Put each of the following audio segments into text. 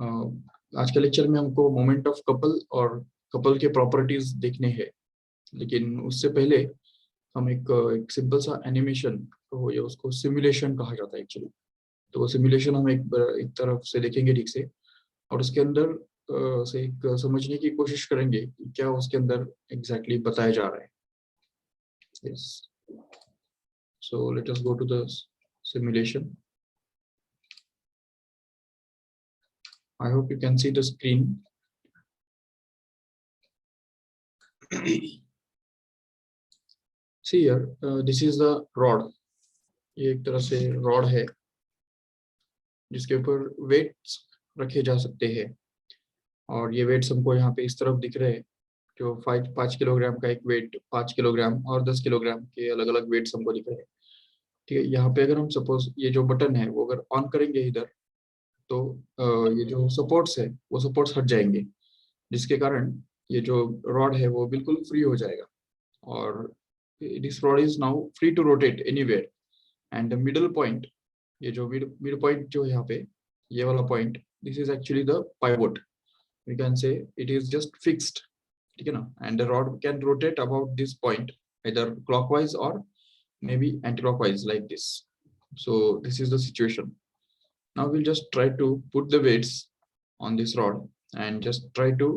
आज के लेक्चर में हमको मोमेंट ऑफ कपल और कपल के प्रॉपर्टीज देखने हैं, लेकिन उससे पहले हम एक सिंपल सा एनिमेशन हो या उसको सिमुलेशन कहा जाता है एक्चुअली। तो वो सिमुलेशन हम एक तरफ से देखेंगे ठीक से, और उसके अंदर से एक समझने की कोशिश करेंगे कि क्या उसके अंदर एग्जैक्टली बताया जा रहा है। Yes, so let us go to the simulation. I hope you can see the screen. See here, this is the rod. ये एक तरह से रॉड है जिसके ऊपर वेट्स रखे जा सकते हैं, और ये वेट्स हमको यहाँ पे इस तरफ दिख रहे हैं, जो 5 किलोग्राम का एक वेट, 5 किलोग्राम और 10 किलोग्राम के अलग अलग वेट्स हमको दिख रहे हैं. ठीक है, यहाँ पे अगर हम सपोज ये जो बटन है वो अगर ऑन करेंगे इधर, तो ये जो सपोर्ट्स है वो सपोर्ट्स हट जाएंगे, जिसके कारण ये जो रॉड है वो बिल्कुल फ्री हो जाएगा. और this rod is now free to rotate anywhere, and the middle point, ये जो मिड पॉइंट जो है यहाँ पे, ये वाला point, this is actually the pivot. We can say it is just fixed, ठीक है ना, and the rod can rotate about this point either clockwise or maybe anti-clockwise like this. So this is the situation. Now we'll just try to put the weights on this rod and just try to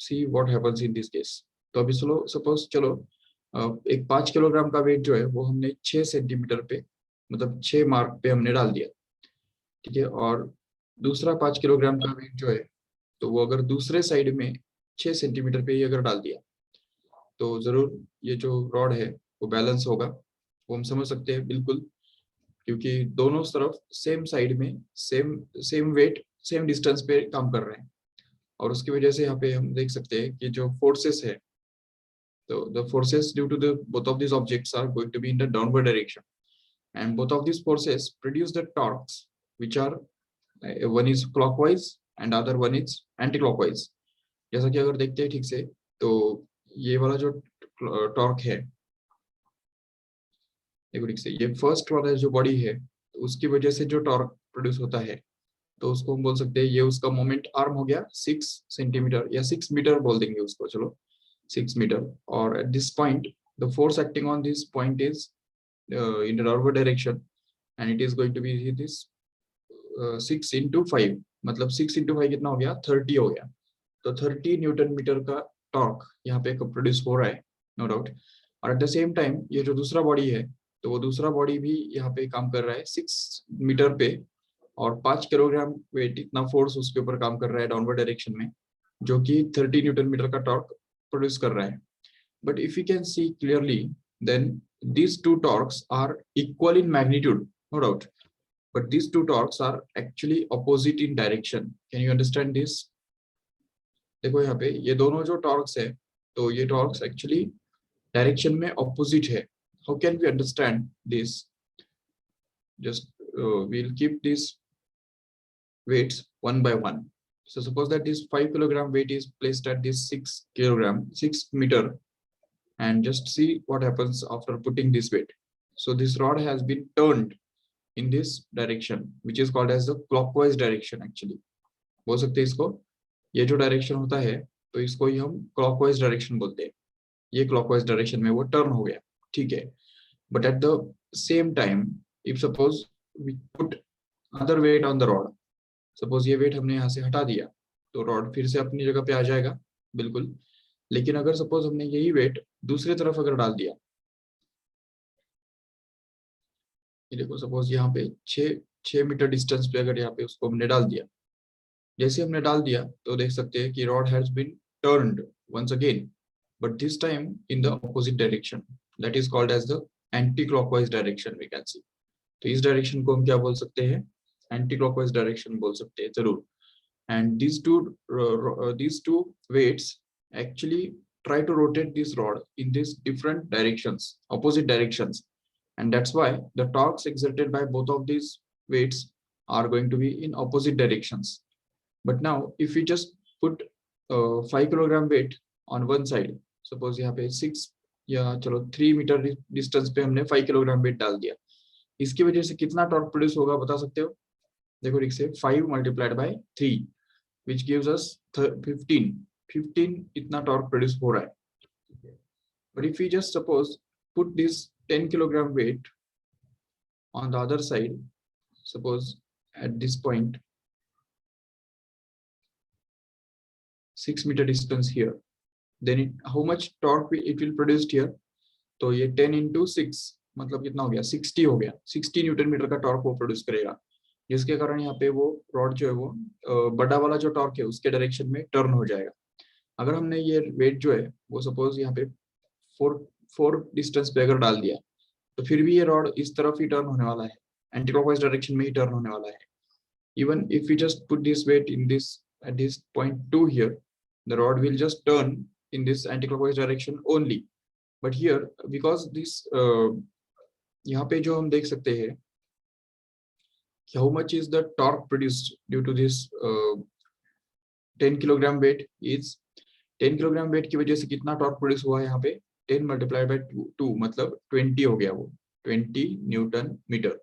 see what happens in this case. तो अभी suppose चलो एक 5 kilogram का wait जो है वो हमने 6 centimetre पे, मतलब 6 मार्क पे हमने डाल दिया. ठीक है, और दूसरा 5 किलोग्राम का वेट जो है, तो वो अगर दूसरे साइड में 6 सेंटीमीटर पे ही अगर डाल दिया, तो जरूर ये जो रॉड है वो बैलेंस होगा. वो हम समझ सकते हैं बिल्कुल, क्योंकि दोनों तरफ सेम साइड में सेम वेट सेम डिस्टेंस पे काम कर रहे हैं. और उसकी वजह से यहाँ पे हम देख सकते हैं कि जो फोर्सेस है, so the forces due to the both of these objects are going to be in the downward direction, and both of these forces produce the torques which are one is clockwise and other one is anti-clockwise. जैसा कि अगर देखते हैं ठीक से, तो ये वाला जो टॉर्क है, देखो ठीक से, ये फर्स्ट वाला जो बॉडी है, तो उसकी वजह से जो टॉर्क प्रोड्यूस होता है, तो उसको हम बोल सकते हैं ये उसका मोमेंट आर्म हो गया 6 सेंटीमीटर या 6 मीटर बोल देंगे उसको, चलो 6 meter. Or at this point, the force acting on this point is in the downward direction, and it is going to be this 6 into 5. मतलब 6 into 5 कितना हो गया, 30 हो गया. तो 30 न्यूटन मीटर का टॉर्क यहाँ पे प्रोड्यूस हो रहा है, नो डाउट. और एट द सेम टाइम ये जो दूसरा बॉडी है, तो वो दूसरा बॉडी भी यहाँ पे काम कर रहा है 6 मीटर पे, और 5 किलोग्राम वेट इतना फोर्स उसके ऊपर काम कर रहा है डाउनवर्ड डायरेक्शन में, जो कि 30 न्यूटन मीटर का टॉर्क प्रोड्यूस कर रहा है. But if you can see clearly, then these two torques are equal in magnitude, no doubt, but these two torques are actually opposite in direction. Can you understand this? देखो यहाँ पे ये दोनों जो torques है, तो ये टॉर्क्स एक्चुअली डायरेक्शन में ऑपोजिट है. How can we understand this? Just we'll keep these weights one by one. So suppose that this 5 kilogram weight is placed at this 6 meter, and just see what happens after putting this weight. So this rod has been turned in this direction, which is called as the clockwise direction actually. बोल सकते हैं इसको, ये जो direction होता है, तो इसको ही हम क्लॉकवाइज डायरेक्शन बोलते हैं. ये क्लॉकवाइज डायरेक्शन में वो टर्न हो गया, ठीक है. But at the same time, if suppose we put other weight on the rod, suppose ये वेट हमने यहाँ से हटा दिया, तो रॉड फिर से अपनी जगह पे आ जाएगा बिल्कुल. लेकिन अगर सपोज हमने यही वेट दूसरी तरफ अगर डाल दिया, ये देखो सपोज यहाँ पे 6 मीटर डिस्टेंस पे अगर यहाँ पे उसको हमने डाल दिया, जैसे हमने डाल दिया तो देख सकते हैं कि rod has been turned once again, but this time in the opposite direction. That is called as the anti clockwise direction, we can see. तो इस डायरेक्शन को हम क्या बोल सकते हैं, एंटी क्लॉकवाइज डायरेक्शन बोल सकते हैं जरूर. And these two weights actually try to rotate this rod in these different directions, opposite directions, and that's why the torques exerted by both of these weights are going to be in opposite directions. But now if we just put 5 kilogram weight on one side, suppose यहाँ पे 6 या चलो 3 metre distance पे हमने 5 kilogram wait डाल दिया, इसकी वजह से कितना टॉर्क प्रोड्यूस होगा बता सकते हो? देखो ठीक से 5 multiplied by 3 which gives us 15 इतना टॉर्क प्रोड्यूस हो रहा है. But if you just suppose put this 10 kilogram wait on the other side, suppose at this point 6 meter distance here, then how much torque it will produce here. तो ये 10 into 6 मतलब कितना हो गया 60 हो गया. 60 न्यूटन मीटर का torque वो प्रोड्यूस करेगा, जिसके कारण यहाँ पे वो रॉड जो है वो बड़ा वाला जो टॉर्क है उसके डायरेक्शन में टर्न हो जाएगा. अगर हमने ये वेट जो है वो सपोज यहाँ पे 4 डिस्टेंस पे अगर डाल दिया तो फिर भी ये रॉड इस तरफ ही टर्न होने वाला है, एंटी क्लॉकवाइज डायरेक्शन में ही टर्न होने वाला है. Even if we just put this weight in this at this point 2 here, the rod will just turn in this anti-clockwise direction only. But here, because this यहाँ पे जो हम देख सकते हैं कि how much is the torque produced due to this 10 kilogram weight is 10 kilogram weight की वजह से कितना टॉर्क प्रोड्यूस हुआ है यहाँ पे 10 मल्टीप्लाई बाय 2 मतलब 20 हो गया वो 20 newton meter.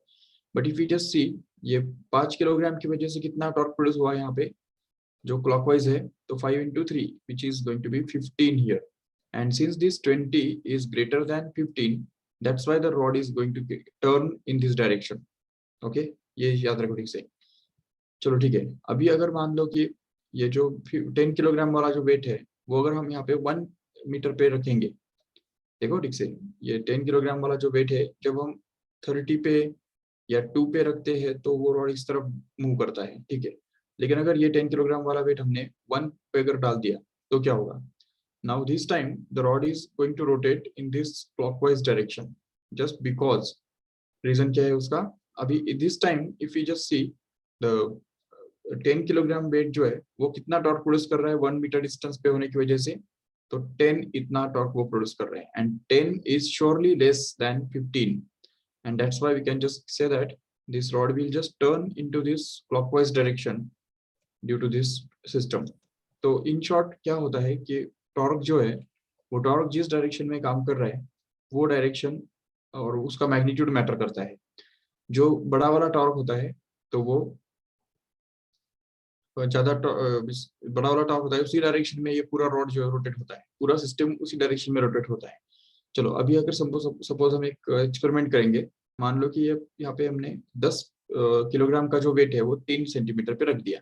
But if you just see ये 5 किलोग्राम की वजह से कितना टॉर्क प्रोड्यूस हुआ है यहाँ पे जो क्लॉकवाइज है तो 5 into 3 which is going to be 15 here, and since this 20 is greater than 15 that's why the rod is going to turn in this direction. okay, ये याद रखो ठीक से. चलो ठीक है, अभी अगर मान लो कि ये जो 10 किलोग्राम वाला जो वेट है वो अगर हम यहाँ पे 1 मीटर पे रखेंगे, देखो ठीक से ये 10 किलोग्राम वाला जो वेट है जब हम 30 पे या 2 पे रखते हैं तो वो रॉड इस तरफ मूव करता है, ठीक है. लेकिन अगर ये 10 किलोग्राम वाला वेट हमने 1 पे अगर डाल दिया तो क्या होगा. Now this time the rod is going to rotate in this clockwise direction just because reason क्या है उसका. अभी this time if you just see the 10 kilogram weight जो है वो कितना टॉर्क प्रोड्यूस कर रहा है 1 मीटर डिस्टेंस पे होने की वजह से, तो 10 इतना टॉर्क वो प्रोड्यूस कर रहे हैं and 10 is surely less than 15. And that's why we can just say that this rod will just turn into this clockwise direction due to this system. तो in short क्या होता है कि टॉर्क जो है वो टॉर्क जिस डायरेक्शन में काम कर रहा है वो डायरेक्शन और उसका मैग्नीट्यूड मैटर करता है. जो बड़ा वाला टॉर्क होता है तो वो ज्यादा बड़ा वाला टॉर्क होता है उसी डायरेक्शन में ये पूरा रॉड जो है रोटेट होता है, पूरा सिस्टम उसी डायरेक्शन में रोटेट होता है. चलो अभी अगर सपोज हम एक एक्सपेरिमेंट करेंगे, मान लो कि ये यहाँ पे हमने 10 किलोग्राम का जो वेट है वो 3 सेंटीमीटर पे रख दिया,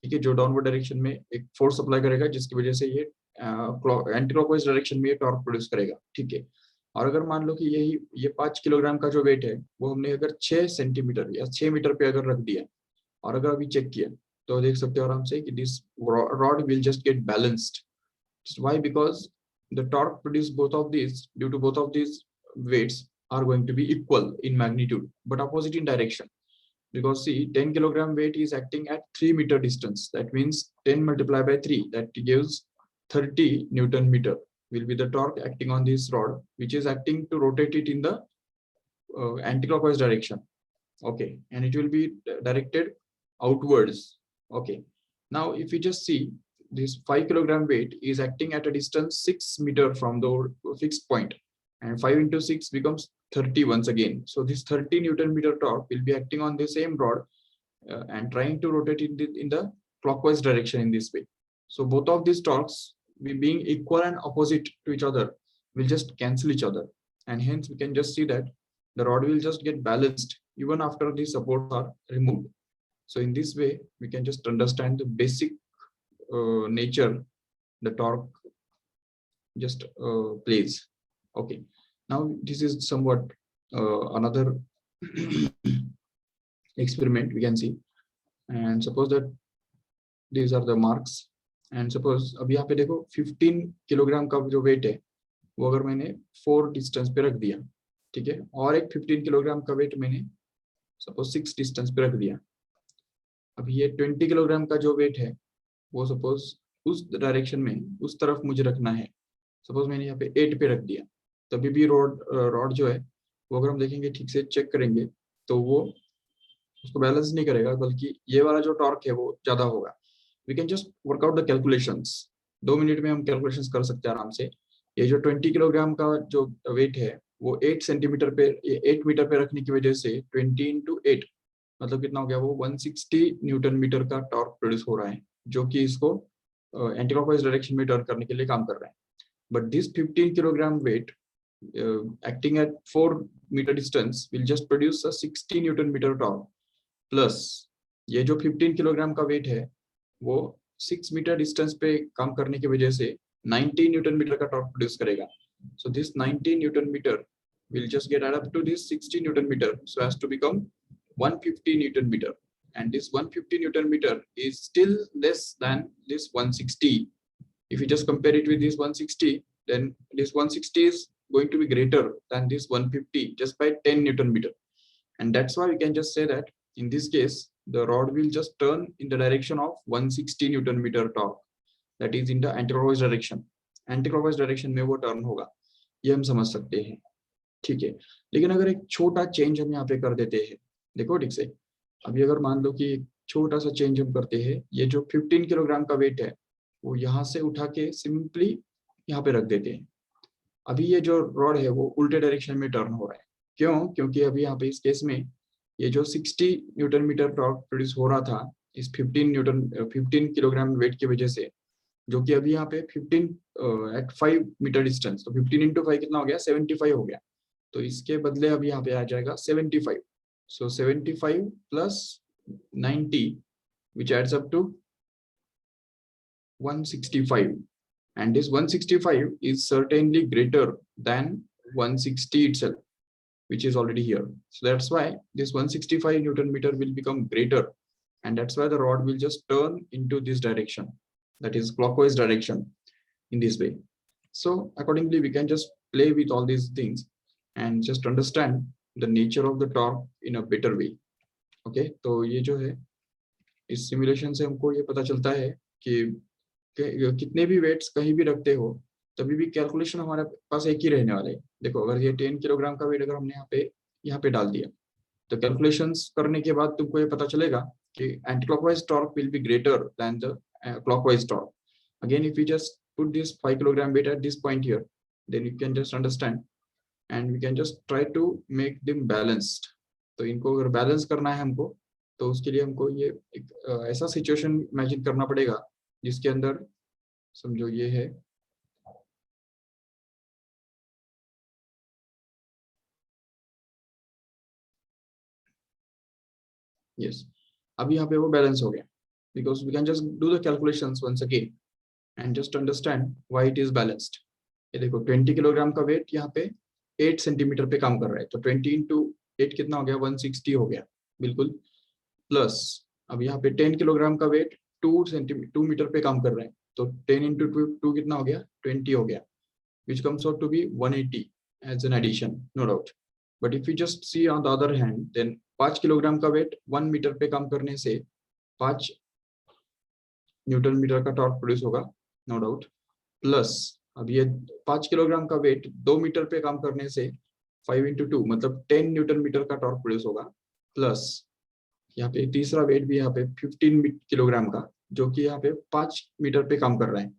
ठीक है, जो डाउनवर्ड डायरेक्शन में एक फोर्स अप्लाई करेगा जिसकी वजह से ये एंटी क्लॉकवाइज डायरेक्शन में ये टॉर्क प्रोड्यूस करेगा, ठीक है. और अगर मान लो कि ये 5 किलोग्राम का जो वेट है वो हमने अगर 6 सेंटीमीटर या 6 मीटर पे अगर रख दिया और अगर अभी चेक किया तो देख सकते हो आराम से कि this rod will just get balanced. Why? Because the torque produced both of these due to both of these weights are going to be equal in magnitude but opposite in direction. Because see 10 kilogram weight is acting at 3 meter distance, that means 10 multiplied by 3 that gives 30 newton meter will be the torque acting on this rod which is acting to rotate it in the anti-clockwise direction. Okay, and it will be directed outwards. Okay, now if you just see this 5 kilogram weight is acting at a distance 6 meter from the fixed point, and 5 into 6 becomes 30 once again. So this 30 newton meter torque will be acting on the same rod and trying to rotate in the clockwise direction in this way. So both of these torques being equal and opposite to each other will just cancel each other, and hence we can just see that the rod will just get balanced even after the supports are removed. So in this way we can just understand the basic nature the torque just plays. Okay, now this is somewhat another experiment we can see, and suppose that these are the marks, and suppose अभी यहाँ पे देखो 15 kilogram का जो wait है वो अगर मैंने 4 डिस्टेंस पे रख दिया, ठीक है, और एक 15 किलोग्राम का वेट मैंने सपोज 6 डिस्टेंस पे रख दिया. अभी ये 20 किलोग्राम का जो वेट है वो सपोज उस डायरेक्शन में उस तरफ मुझे रखना है, सपोज मैंने यहाँ पे 8 पे रख दिया, तभी भी रॉड जो है वो अगर हम देखेंगे ठीक से चेक करेंगे तो वो उसको बैलेंस नहीं करेगा, बल्कि ये वाला जो टॉर्क है वो ज्यादा होगा. We can just work out the calculations, 2 minute में हम कैलकुलेशंस कर सकते हैं आराम से. ये जो 20 किलोग्राम का जो वेट है वो 8 सेंटीमीटर पे 8 मीटर पे रखने की वजह से 20 into 8 मतलब कितना हो गया, वो 160 न्यूटन मीटर का टॉर्क प्रोड्यूस हो रहा है, जो कि इसको एंटी क्लॉकवाइज डायरेक्शन में टर्न करने के लिए काम कर रहा है. But this 15 kilogram weight acting at 4 meter distance will just produce a 60 newton meter torque. Plus ये जो 15 किलोग्राम का वेट है वो 6 मीटर डिस्टेंस पे काम करने की वजह से 90 न्यूटन मीटर का टॉर्क प्रोड्यूस करेगा. So this 90 Newton meter will just get added up to this 60 Newton meter, so as to become 150 Newton meter. And this 150 Newton meter is still less than this 160. If you just compare it with this 160, then this 160 is going to be greater than this 150 just by 10 Newton meter. And that's why we can just say that in this case, the rod will just turn in the direction of 160 Newton meter torque. That is in the anti-clockwise direction. Anti-clockwise direction में वो turn होगा, ये हम समझ सकते हैं. ठीक है, लेकिन अगर एक छोटा चेंज हम यहाँ पे कर देते हैं, देखो ठीक से, अभी अगर मान लो कि एक छोटा सा चेंज हम करते हैं, ये जो 15 किलोग्राम का वेट है वो यहाँ से उठा के सिंपली यहाँ पे रख देते हैं. अभी ये जो रॉड है वो उल्टे डायरेक्शन में टर्न हो रहा है. क्यों? क्योंकि अभी यहाँ पे इस केस में ये जो 60 न्यूटन मीटर टॉर्क प्रोड्यूस हो रहा था इस 15 किलोग्राम वेट की वजह से, जो कि अभी यहाँ पे 15 एट 5 मीटर डिस्टेंस, तो 15 इंटू 5 कितना हो गया, 75 हो गया. तो इसके बदले अभी यहाँ पे आ जाएगा 75. So 75 plus 90 which adds up to 165, and this 165 is certainly greater than 160 itself, which is already here. So that's why this 165 Newton meter will become greater, and that's why the rod will just turn into this direction, that is clockwise direction, in this way. So accordingly we can just play with all these things and just understand the nature of the torque in a better way. Okay, तो ये जो है इस simulation से हमको ये पता चलता है कि कितने भी वेट्स कहीं भी रखते हो तभी भी कैलकुलेशन हमारे पास एक ही रहने वाला है. देखो अगर ये 10 किलोग्राम का वेट अगर हमने यहाँ पे डाल दिया तो कैलकुलेशंस करने के बाद तुमको ये पता चलेगा कि anti clockwise torque will be greater than the clockwise torque. Again if you just put this 5 kilogram weight at this point here, then you can just understand and we can just try to make them balanced. तो इनको अगर balance करना है हमको, तो उसके लिए हमको ये एक ऐसा सिचुएशन इमेजिन करना पड़ेगा जिसके अंदर समझो ये है यस, अब यहाँ पे वो बैलेंस हो गया, because we can just do the calculations once again and just understand why it is balanced. ये देखो 20 किलोग्राम का वेट यहाँ पे 8 सेंटीमीटर पे काम कर रहा है, तो 20 इंटू 8 कितना हो गया, 160 हो गया बिल्कुल. प्लस अब यहाँ पे 10 किलोग्राम का वेट 2 मीटर पे काम कर रहा है, तो 10 इंटू 2 कितना हो गया, 20 हो गया, which comes out to be 180 as an addition, no doubt. But if you just see on the other hand, then 5 kilogram का वेट 1 मीटर पे काम करने से 5 न्यूटन मीटर का टॉर्क प्रोड्यूस होगा, नो डाउट. प्लस अब ये 5 किलोग्राम का वेट 2 मीटर पे काम करने से 5 इंटू 2 मतलब 10 न्यूटन मीटर का टॉर्क प्रोड्यूस होगा. प्लस यहाँ पे तीसरा वेट भी यहाँ पे 15 किलोग्राम का, जो कि यहाँ पे 5 मीटर पे काम कर रहा है,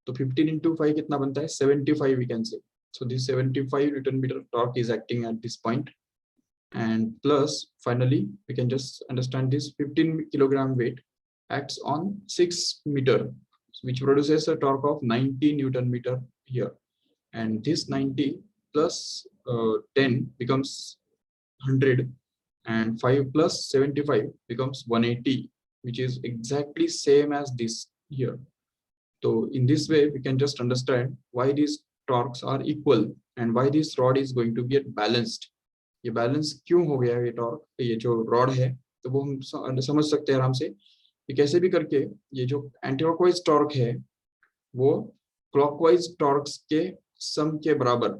तो 15 into 5 कितना बनता है, 75 we can say. So this 75 Newton meter torque is acting at this point, and plus finally we can just understand this 15 kilogram weight acts on 6 meter, which produces a torque of 90 Newton meter here, and this 90 plus 10 becomes 100, and 5 plus 75 becomes 180, which is exactly same as this here. So in this way we can just understand why these torques are equal and why this rod is going to get balanced. ये balance क्यों हो गया ये torque, ये जो rod है, तो वो हम समझ सकते हैं आराम से कि कैसे भी करके ये जो एंटी क्लॉकवाइज टॉर्क है वो क्लॉकवाइज टॉर्क्स के सम के बराबर,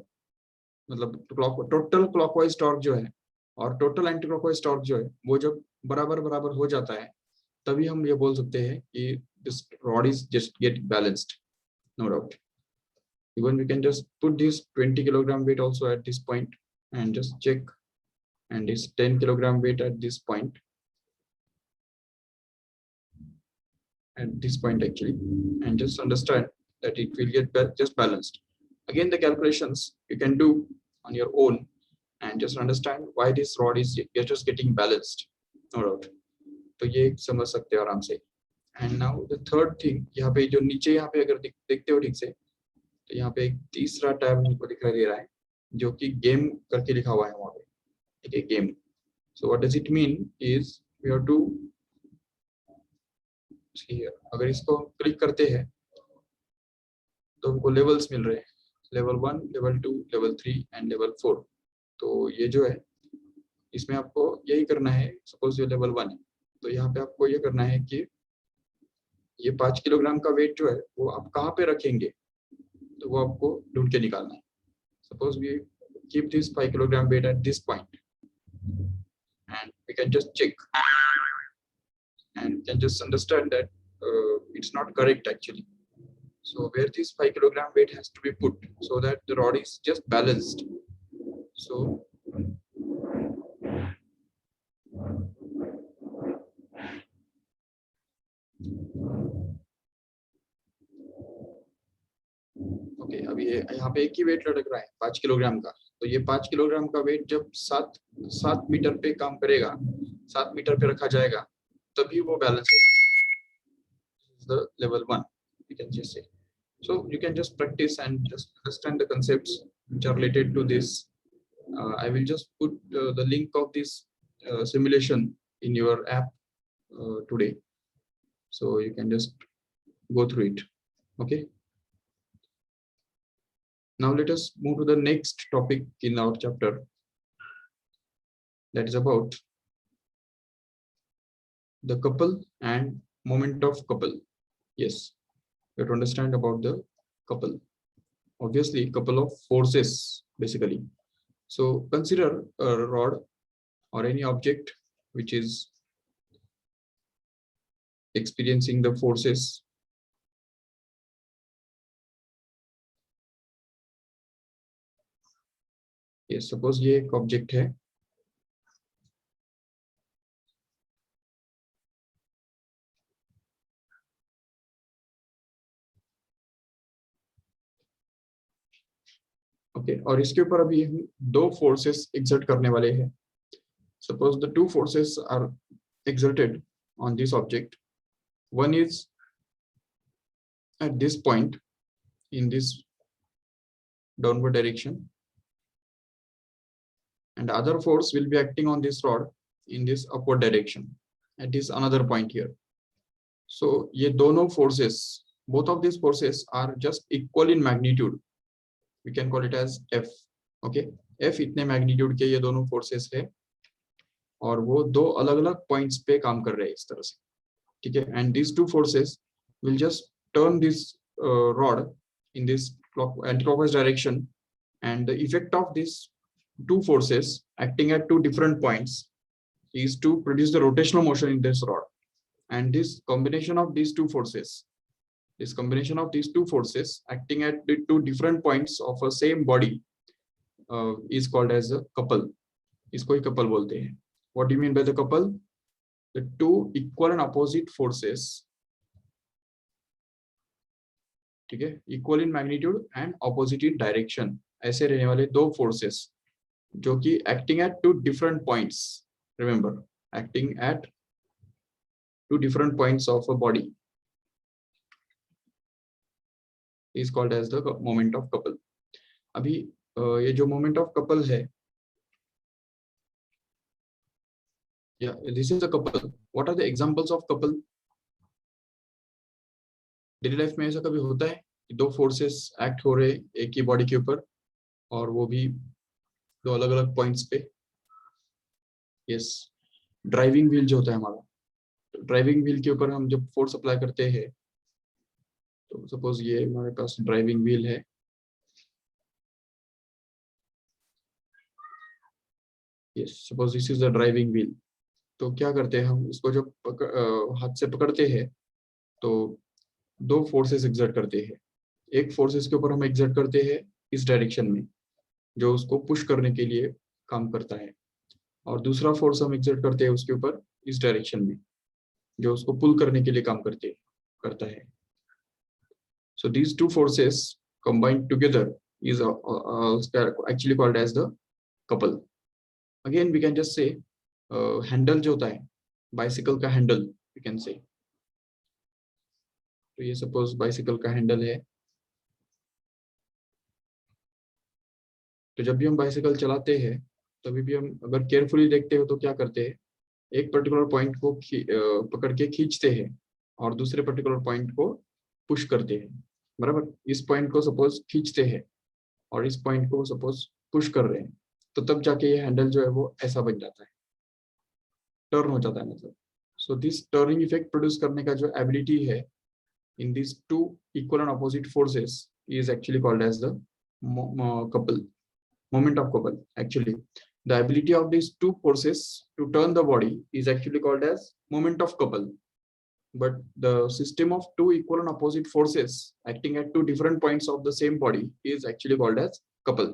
मतलब टोटल क्लॉकवाइज टॉर्क जो है और टोटल एंटी क्लॉकवाइज टॉर्क जो है वो जब बराबर बराबर हो जाता है तभी हम ये बोल सकते हैं कि this rod is just get balanced, no doubt. Even we can just put this 20 kilogram weight also at this point and just check, and this 10 kilogram weight at this point actually, and just understand that it will get just balanced. Again, the calculations you can do on your own and just understand why this rod is just getting balanced. Alright. तो ये समझ सकते हैं आराम से. And now the third thing, यहाँ पे जो नीचे यहाँ पे अगर देखते हो ठीक से, तो यहाँ पे एक तीसरा टैब हमको दिखाई दे रहा है जो कि गेम करके लिखा हुआ है वहाँ पे. ठीक है, game. So what does it mean is we have to, अगर इसको क्लिक करते हैं तो हमको लेवल्स मिल रहे हैं. Level 1, level 2, level 3 and level 4. तो ये जो है इसमें आपको यही करना है. सपोज ये लेवल 1 है, तो यहाँ पे आपको ये करना है कि ये 5 किलोग्राम का वेट जो है वो आप कहाँ पे रखेंगे, तो वो आपको ढूंढ के निकालना है. Suppose we keep this 5 kilogram weight at this point, and we can just check and can just understand that it's not correct actually. So where this 5 kilogram weight has to be put so that the rod is just balanced. So okay, अभी यहाँ पे एक ही wait लटक रहा है 5 kilogram का. तो ये 5 किलोग्राम का वेट जब 7 मीटर पे काम करेगा, 7 मीटर पे रखा जाएगा, तभी वो बैलेंस होगा. The level 1 you can just say. So you can just practice and just understand the concepts which are related to this. I will just put the link of this simulation in your app today, so you can just go through it. Okay. Now let us move to the next topic in our chapter, that is about the couple and moment of couple. Yes, you have to understand about the couple. Obviously, couple of forces basically. So consider a rod or any object which is experiencing the forces. Yes, suppose ये एक object है. Okay, और इसके ऊपर अभी हम दो forces exert करने वाले हैं. Suppose the two forces are exerted on this object. One is at this point in this downward direction, and other force will be acting on this rod in this upward direction at this another point here. So ये दोनों forces, both of these forces are just equal in magnitude. We can call it as F. Okay, F इतने magnitude के ये दोनों forces है और वो दो अलग अलग points पे काम कर रहे हैं इस तरह से. ठीक है, and these two forces will just turn this rod in this anti-clockwise direction, and the effect of these two forces acting at two different points is to produce the rotational motion in this rod. And this combination of these two forces acting at the two different points of a same body is called as a couple. इसको ही couple बोलते हैं. What do you mean by the couple? The two equal and opposite forces, ठीक है, equal in magnitude and opposite in direction, ऐसे रहने वाले दो forces जो कि acting at two different points. Remember, acting at two different points of a body is called as the moment of couple. अभी ये जो moment of couple है, yeah, this is a couple. What are the examples of couple? Daily life में ऐसा कभी होता है कि दो फोर्सेस एक्ट हो रहे एक ही बॉडी के ऊपर और वो भी दो अलग अलग पॉइंट्स पे. यस, ड्राइविंग व्हील जो होता है हमारा, ड्राइविंग व्हील के ऊपर हम जब फोर्स अप्लाई करते हैं, तो सपोज ये हमारे पास ड्राइविंग व्हील है. Yes, suppose this is the driving wheel. तो क्या करते हैं हम, इसको जब हाथ से पकड़ते हैं तो दो फोर्सेस एक्सर्ट करते हैं. एक फोर्सेस के ऊपर हम एक्सर्ट करते हैं इस डायरेक्शन में, जो उसको पुश करने के लिए काम करता है, और दूसरा फोर्स हम एक्सर्ट करते हैं उसके ऊपर इस डायरेक्शन में, जो उसको पुल करने के लिए काम करता है. So these two forces combined together is actually called as the couple. Again we can just say handle जो होता है, बाइसिकल का हैंडल यू कैन से। तो ये सपोज बाइसिकल का हैंडल है। तो जब भी हम बाइसिकल चलाते हैं तभी भी हम अगर केयरफुली देखते हो तो क्या करते हैं, एक पर्टिकुलर पॉइंट को पकड़ के खींचते हैं और दूसरे पर्टिकुलर पॉइंट को पुश करते हैं, बराबर। इस पॉइंट को सपोज खींचते हैं और इस पॉइंट को सपोज पुश कर रहे हैं, तो तब जाके ये हैंडल जो है वो ऐसा बन जाता है, टर्न हो जाता है मतलब। So this turning effect produce करने का जो एबिलिटी है in this two equal and opposite forces is actually called as the couple, moment of couple. Actually, the ability of these two forces to turn the body is actually called as moment of couple. But the system of two equal and opposite forces acting at two different points of the same body is actually called as couple.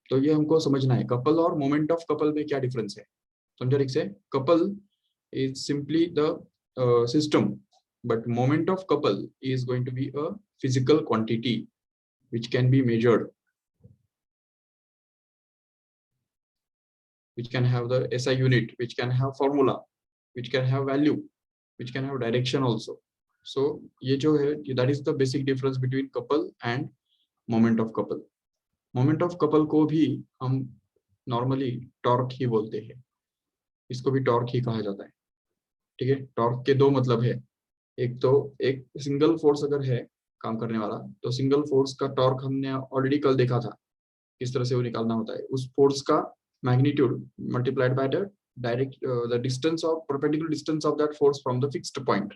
तो ये हमको समझना है, couple और moment of couple में क्या difference है। समझो ठीक से, couple is simply the system, but moment of couple is going to be a physical quantity which can be measured, which can have the SI unit, which can have formula, which can have value, which can have direction also. So ये जो है, that is the basic difference between couple and moment of couple. Moment of couple को भी हम normally torque ही बोलते हैं, इसको भी टॉर्क ही कहा जाता है। ठीक है, टॉर्क के दो मतलब है, एक तो एक सिंगल फोर्स अगर है काम करने वाला, तो सिंगल फोर्स का टॉर्क हमने ऑलरेडी कल देखा था किस तरह से वो निकालना होता है। उस फोर्स का magnitude multiplied by the direct the distance of perpendicular distance of that force from the fixed point,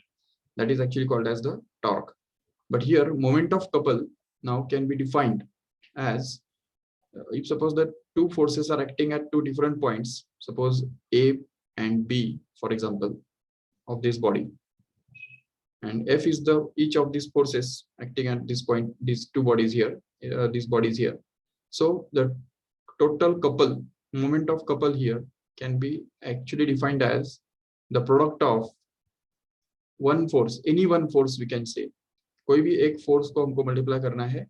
that is actually called as the torque. But here moment of couple now can be defined as if suppose that two forces are acting at two different points, suppose A and B for example of this body, and F is the each of these forces acting at this point, these two bodies here, these bodies here. So the total couple, moment of couple here can be actually defined as the product of one force, any one force we can say, कोई भी एक force को हमको multiply करना है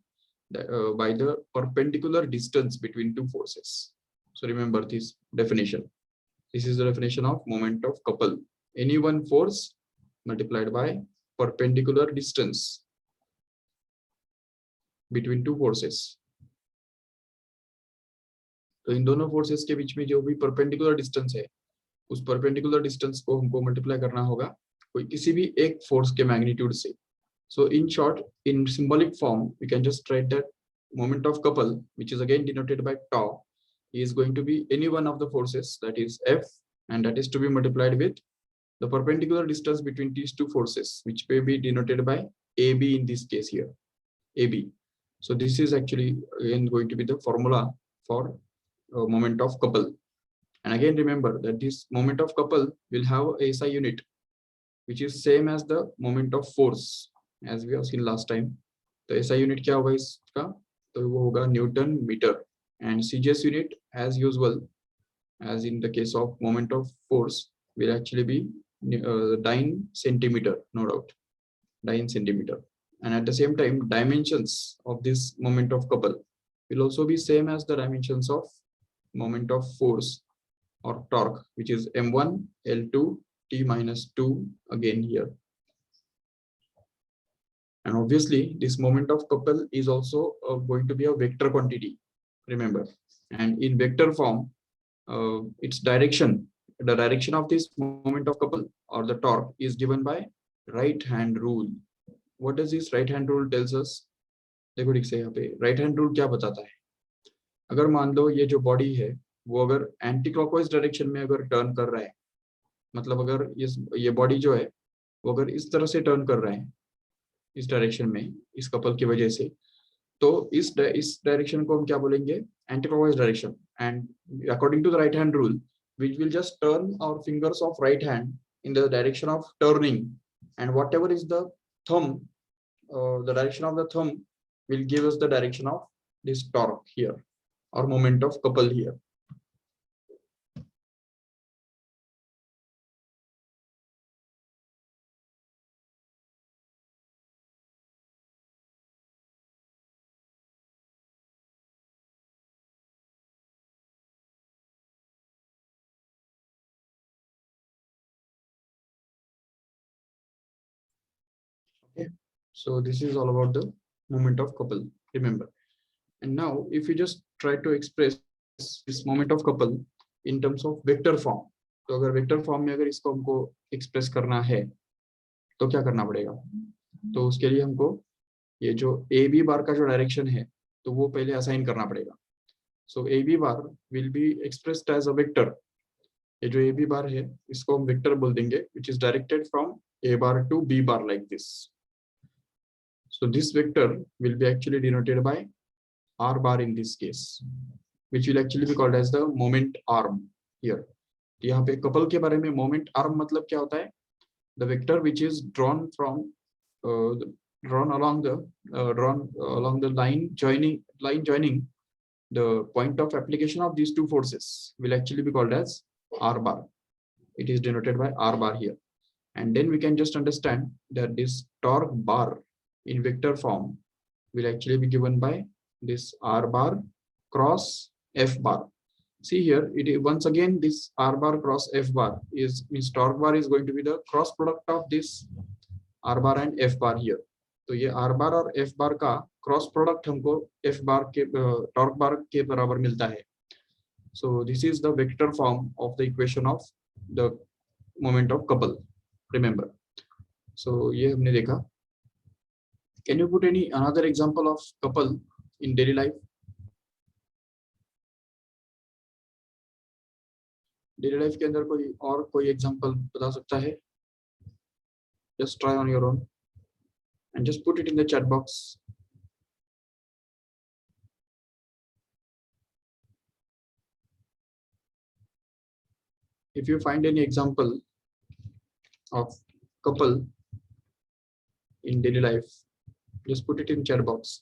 by the perpendicular distance between two forces. So remember this definition. This is the definition of moment of couple. Any one force multiplied by perpendicular distance between two forces. तो इन दोनों forces के बीच में जो भी perpendicular distance है, उस perpendicular distance को हमको मल्टीप्लाई करना होगा कोई किसी भी एक फोर्स के मैग्नीट्यूड से। So in short, in symbolic form, we can just write that moment of couple, which is again denoted by tau, is going to be any one of the forces, that is F, and that is to be multiplied with the perpendicular distance between these two forces, which may be denoted by AB in this case here, AB. So this is actually again going to be the formula for moment of couple. And again remember that this moment of couple will have a SI unit, which is same as the moment of force, as we have seen last time. तो SI unit क्या होगा इसका, तो वो होगा newton meter, and CGS unit as usual, as in the case of moment of force, will actually be dyne centimeter, no doubt, dyne centimeter. And at the same time, dimensions of this moment of couple will also be same as the dimensions of moment of force or torque, which is m1 L2 T minus 2 again here. And obviously this moment of couple is also going to be a vector quantity, remember. And in vector form, its direction, the direction of this moment of couple or the torque is given by right hand rule. What does this right hand rule tells us? देखो ठीक से यहाँ पे right hand rule क्या बताता है, अगर मान लो ये जो बॉडी है वो अगर एंटी क्लॉकवाइज डायरेक्शन में अगर टर्न कर रहा है, मतलब अगर ये बॉडी जो है वो अगर इस तरह से टर्न कर रहा है, इस डायरेक्शन में, इस कपल की वजह से, तो इस डायरेक्शन को हम क्या बोलेंगे, anti clockwise direction. And according to the right hand rule, we will just turn our fingers of right hand in the direction of turning, and whatever is the thumb, the direction of the thumb will give us the direction of this torque here or moment of couple here. Okay. So this is all about the moment of couple, remember. And now if you just try to express this moment of couple in terms of vector form, तो अगर vector form में अगर इसको हमको express करना है तो क्या करना पड़ेगा? तो उसके लिए हमको ये जो ए बी बार का जो डायरेक्शन है तो वो पहले असाइन करना पड़ेगा. So A B bar will be expressed as a vector. ये जो ए बी बार है इसको हम वेक्टर बोल देंगे which is directed from A bar to B bar like this. So this vector will be actually denoted by r bar in this case, which will actually be called as the moment arm here. यहाँ पे couple के बारे में moment arm मतलब क्या होता है? The vector which is drawn from drawn along the line joining the point of application of these two forces will actually be called as r bar. It is denoted by r bar here, and then we can just understand that this torque bar in vector form will actually be given by this r bar cross f bar. See here, it is once again this r bar cross f bar is means torque bar is going to be the cross product of this r bar and f bar here. तो ये r bar और f bar का cross product हमको f bar के torque बार के बराबर मिलता है. So this is the vector form of the equation of the moment of couple. Remember. So ये हमने देखा. Can you put any another example of couple in daily life? Daily life के अंदर कोई और कोई एग्जांपल बता सकता है? Just try on your own and just put it in the chat box. If you find any example of couple in daily life, just put it in chat box.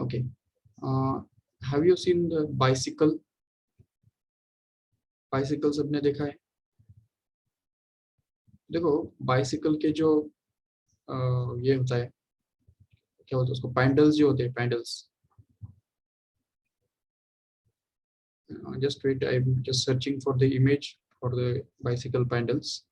Okay. Have you seen the bicycle? Bicycle सबने देखा है. देखो bicycle के जो ये होता है क्या होता है उसको पैंडल्स जो होते हैं pandals. Just wait, I'm just searching for the image for the bicycle pedals.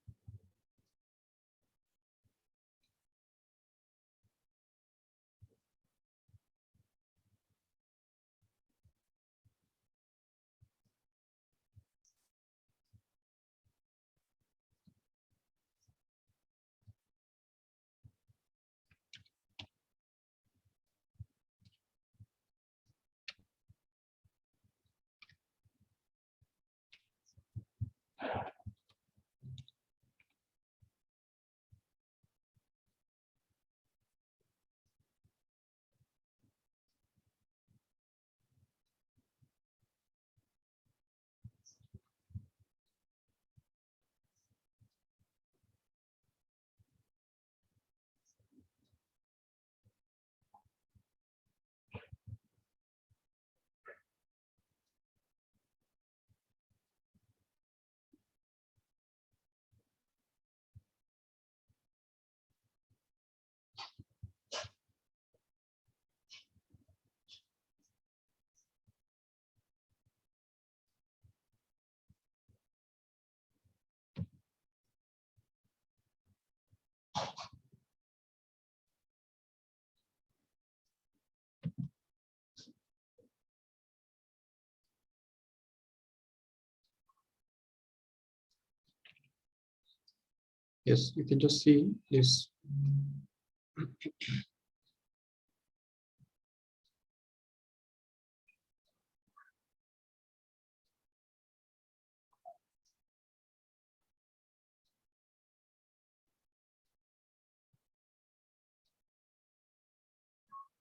Yes, you can just see this.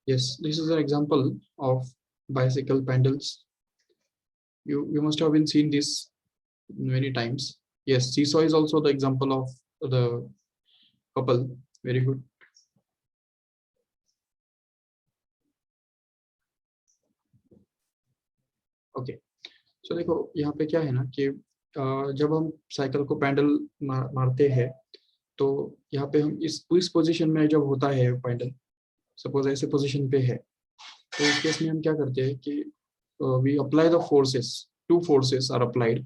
Yes, this is an example of bicycle pedals. You must have been seen this many times. Yes, seesaw is also the example of the couple. Very good. Okay, so देखो यहाँ पे क्या है ना कि जब हम cycle को पैडल मारते हैं तो यहाँ पे हम इस पोजीशन में जब होता है पैडल, सपोज ऐसे पोजीशन पे है, तो इस केस में हम क्या करते हैं कि we apply the forces, two forces are applied,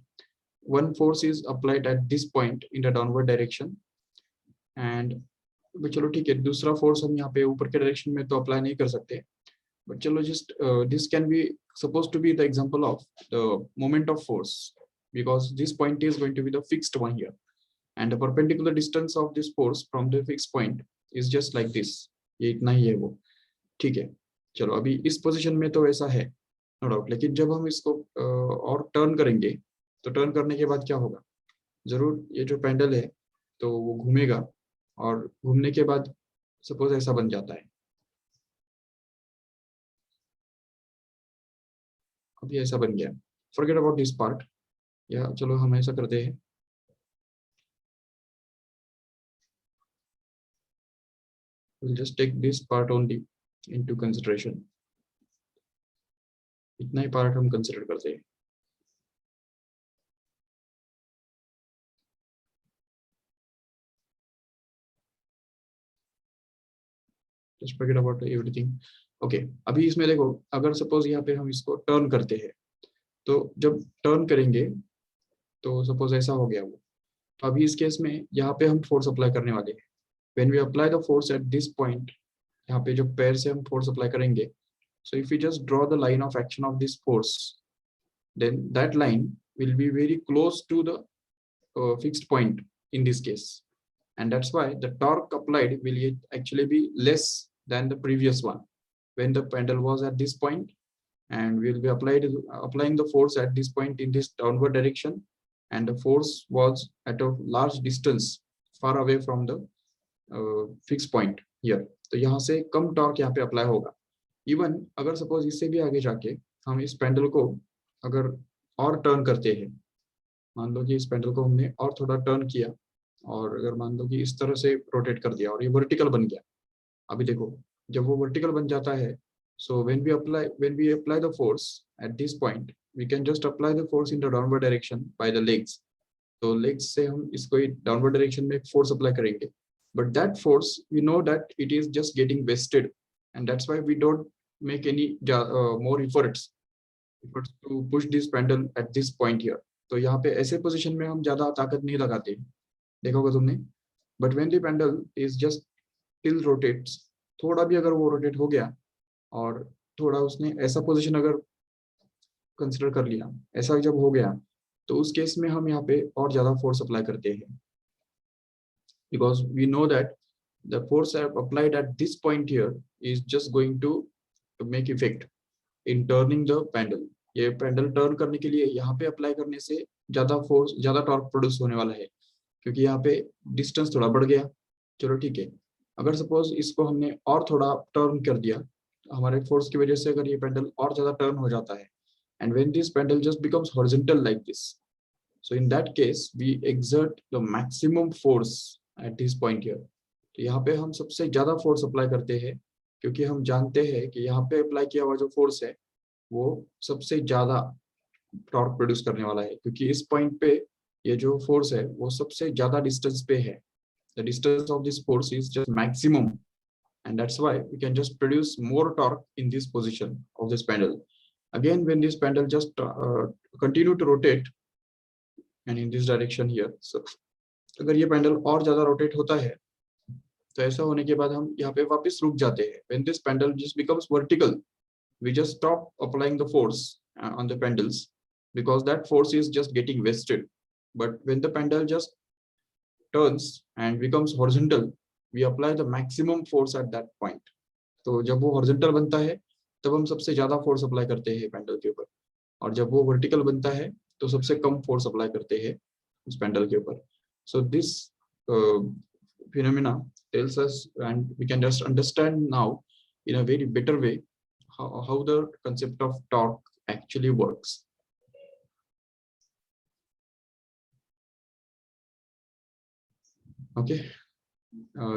one force is applied at this point in the downward direction and चलो ठीक है, दूसरा फोर्स हम यहाँ पे ऊपर के डायरेक्शन में तो अप्लाई नहीं कर सकते, but chalo just this can be supposed to be the example of the moment of force, because this point is going to be the fixed one here and the perpendicular distance of this force from the fixed point is just like this, ये इतना ही है वो, ठीक है। चलो अभी इस position में तो ऐसा है नो डाउट, लेकिन जब हम इसको और टर्न करेंगे तो टर्न करने के बाद क्या होगा, जरूर ये जो पेंडल है तो वो घूमेगा और घूमने के बाद सपोज ऐसा बन जाता है, अभी ऐसा बन गया, फॉरगेट अबाउट दिस पार्ट, या चलो हम ऐसा करते हैं, we'll just take this part only into consideration, इतना ही पार्ट हम कंसिडर करते हैं। Just forget about everything. Okay, अभी इसमें देखो अगर सपोज यहाँ पे हम इसको टर्न करते हैं, तो जब टर्न करेंगे तो सपोज ऐसा हो गया वो, अभी इस केस में यहाँ पे हम फोर्स अप्लाई करने वाले हैं, when we apply the force at this point, यहाँ पे जो पैर से हम फोर्स अप्लाई करेंगे, so if we just draw the line of action of this force, then that line will be very close to the fixed point in this case, and that's why the torque applied will actually be less than the previous one when the pendle was at this point, and we'll be applying the force at this point in this downward direction, and the force was at a large distance far away from the fixed point here, तो यहाँ से कम torque यहाँ पे apply होगा। Even अगर suppose इससे भी आगे जाके हम इस पेंडल को अगर और टर्न करते हैं, मान लो कि इस पेंडल को हमने और थोड़ा टर्न किया और अगर मान लो कि इस तरह से रोटेट कर दिया और ये वर्टिकल बन गया, अभी देखो जब वो वर्टिकल बन जाता है, so when we apply the force at this point, we can just apply the force in the downward direction by the legs, तो legs से हम इसको डाउनवर्ड डायरेक्शन में फोर्स अप्लाई करेंगे, but that force we know that it is just getting wasted, and that's why we don't make any more efforts to push this pendle at this point here, तो यहाँ पे ऐसे position में हम ज्यादा ताकत नहीं लगाते, देखोगे तुमने, but when the pendle is just still rotates, थोड़ा भी अगर वो रोटेट हो गया और थोड़ा उसने ऐसा पोजीशन अगर कंसिडर कर लिया, ऐसा जब हो गया तो उस केस में हम यहाँ पे और ज्यादा फोर्स अप्लाई करते हैं, because we know that the force applied at this point here is just going to make effect in turning the pendle, ये पेंडल टर्न करने के लिए यहाँ पे अप्लाई करने से ज्यादा फोर्स, ज्यादा टॉर्क प्रोड्यूस होने वाला है, क्योंकि यहाँ पे डिस्टेंस थोड़ा बढ़ गया। चलो ठीक है, अगर सपोज इसको हमने और थोड़ा टर्न कर दिया, हमारे फोर्स की वजह से अगर ये पेंडल और ज्यादा टर्न हो जाता है, and when this pedal just becomes horizontal like this, so in that case we exert the maximum force at this point here, तो यहाँ पे हम सबसे ज्यादा फोर्स अप्लाई करते हैं, क्योंकि हम जानते हैं कि यहाँ पे अप्लाई किया हुआ जो फोर्स है वो सबसे ज्यादा टॉर्क प्रोड्यूस करने वाला है, क्योंकि इस पॉइंट पे ये जो फोर्स है वो सबसे ज्यादा डिस्टेंस पे है, the distance of this force is just maximum, and that's why we can just produce more torque in this position of this pendle. Again, when this pendle just continue to rotate and in this direction here, so अगर ये pendle और ज्यादा rotate होता है तो ऐसा होने के बाद हम यहाँ पे वापस रुक जाते हैं, when this pendle just becomes vertical, we just stop applying the force on the pendles, because that force is just getting wasted, but when the pendle just turns and becomes horizontal, we apply the maximum force at that point, तो जब वो horizontal बनता है तब हम सबसे ज्यादा force apply करते हैं पेंडल के ऊपर, और जब वो वर्टिकल बनता है तो सबसे कम फोर्स अप्लाई करते हैं उस पेंडल के ऊपर, so this phenomena tells us, and we can just understand now in a very better way how the concept of torque actually works. Okay,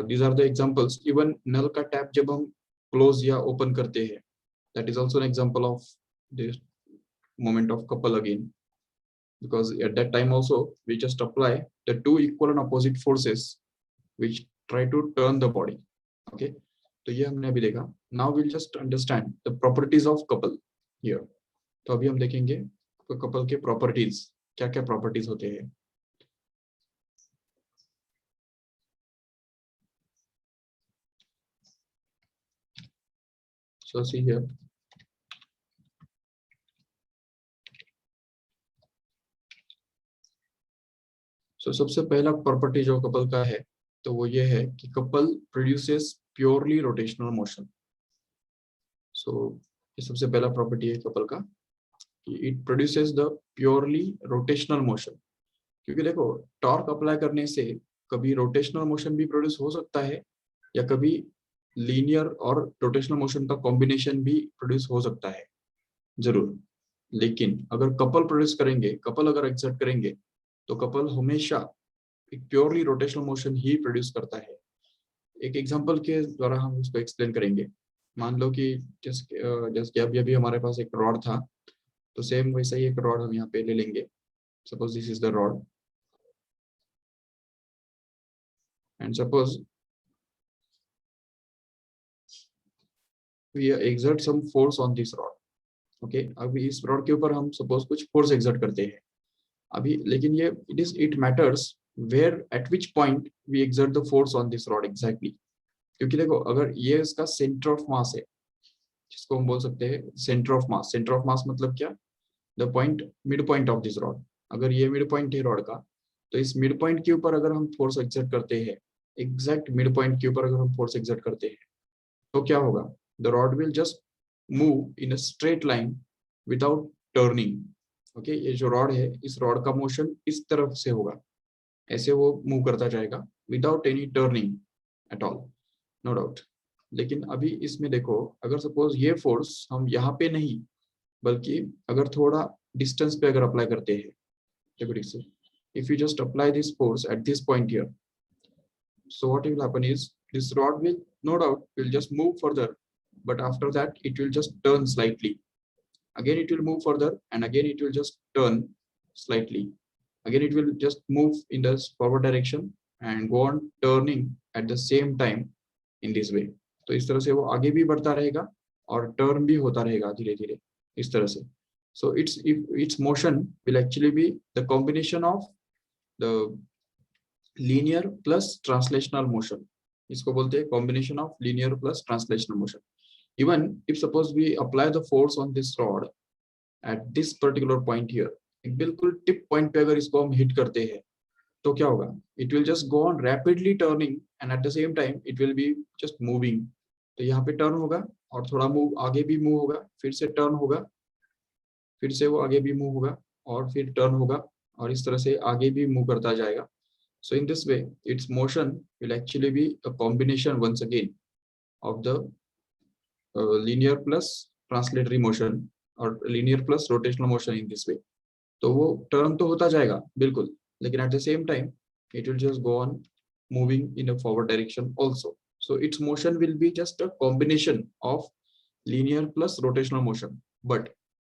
these are the examples. Even नल का tap जब हम close या open करते हैं, that is also an example of this moment of couple again, because at that time also we just apply the two equal and opposite forces which try to turn the body. Okay, तो ये हमने अभी देखा. Now we'll just understand the properties of couple here. तो अभी हम देखेंगे couple के प्रॉपर्टीज, क्या क्या प्रॉपर्टीज होते हैं. So see here. So सबसे पहला प्रॉपर्टी जो कपल का है तो वो ये है कि couple produces purely rotational motion. So ये सबसे पहला प्रॉपर्टी है कपल का कि it produces the purely rotational motion. क्योंकि देखो टॉर्क अप्लाई करने से कभी रोटेशनल मोशन भी प्रोड्यूस हो सकता है या कभी लीनियर और रोटेशनल मोशन का कॉम्बिनेशन भी प्रोड्यूस हो सकता है जरूर. लेकिन अगर कपल प्रोड्यूस करेंगे, कपल अगर एक्सर्ट करेंगे तो कपल हमेशा एक प्योरली रोटेशनल मोशन ही प्रोड्यूस करता है. एक एग्जांपल के द्वारा हम उसको एक्सप्लेन करेंगे. मान लो कि जैसे अभी अभी हमारे पास एक रॉड था, तो सेम वैसा ही एक रॉड हम यहाँ पे ले लेंगे. Suppose this is the rod and suppose we exert some force on this rod. Okay, अभी इस रॉड के ऊपर हम सपोज कुछ फोर्स एक्सर्ट करते हैं अभी, लेकिन ये it matters where at which point we exert the force on this rod exactly. क्योंकि देखो अगर ये इसका सेंटर ऑफ मास है, जिसको हम बोल सकते हैं centre of mass. Centre of mass मतलब क्या, the point mid point of this rod. अगर ये मिड पॉइंट है रॉड का, तो इस मिड पॉइंट के ऊपर अगर हम फोर्स एक्सर्ट करते हैं, एग्जैक्ट मिड पॉइंट के ऊपर अगर हम फोर्स एक्सर्ट करते हैं, तो क्या होगा, the rod will just move in a straight line without turning. Okay, ये जो रॉड है, इस रॉड का मोशन इस तरफ से होगा, ऐसे वो मूव करता जाएगा without any turning at all, no doubt. लेकिन अभी इसमें देखो, अगर सपोज ये फोर्स हम यहाँ पे नहीं बल्कि अगर थोड़ा डिस्टेंस पे अगर अप्लाई करते हैं, देखो ठीक से, if you just apply this force at this point here, so what will happen is this rod will no doubt will just move further, but after that it will just turn slightly. Again it will move further and again it will just turn slightly. Again it will just move in the forward direction and go on turning at the same time in this way. तो इस तरह से वो आगे भी बढ़ता रहेगा और टर्न भी होता रहेगा धीरे धीरे इस तरह से. So its motion will actually be the combination of the linear plus translational motion. इसको बोलते हैं combination of linear plus translational motion. Even if suppose we apply the force on this rod at this particular point here, एक बिल्कुल tip point पे अगर इसको हम hit करते हैं तो क्या होगा, it will just go on rapidly turning and at the same time it will be just moving. तो यहाँ पे टर्न होगा और थोड़ा मूव आगे भी मूव होगा, फिर से टर्न होगा, फिर से वो आगे भी मूव होगा और फिर टर्न होगा और इस तरह से आगे भी मूव करता जाएगा. So in this way, its motion will actually be a combination once again of the linear plus translatory motion or linear plus rotational motion in this way. तो वो टर्न तो होता जाएगा बिल्कुल, लेकिन at the same time it will just go on moving in a forward direction also. So its motion will be just a combination of linear plus rotational motion. But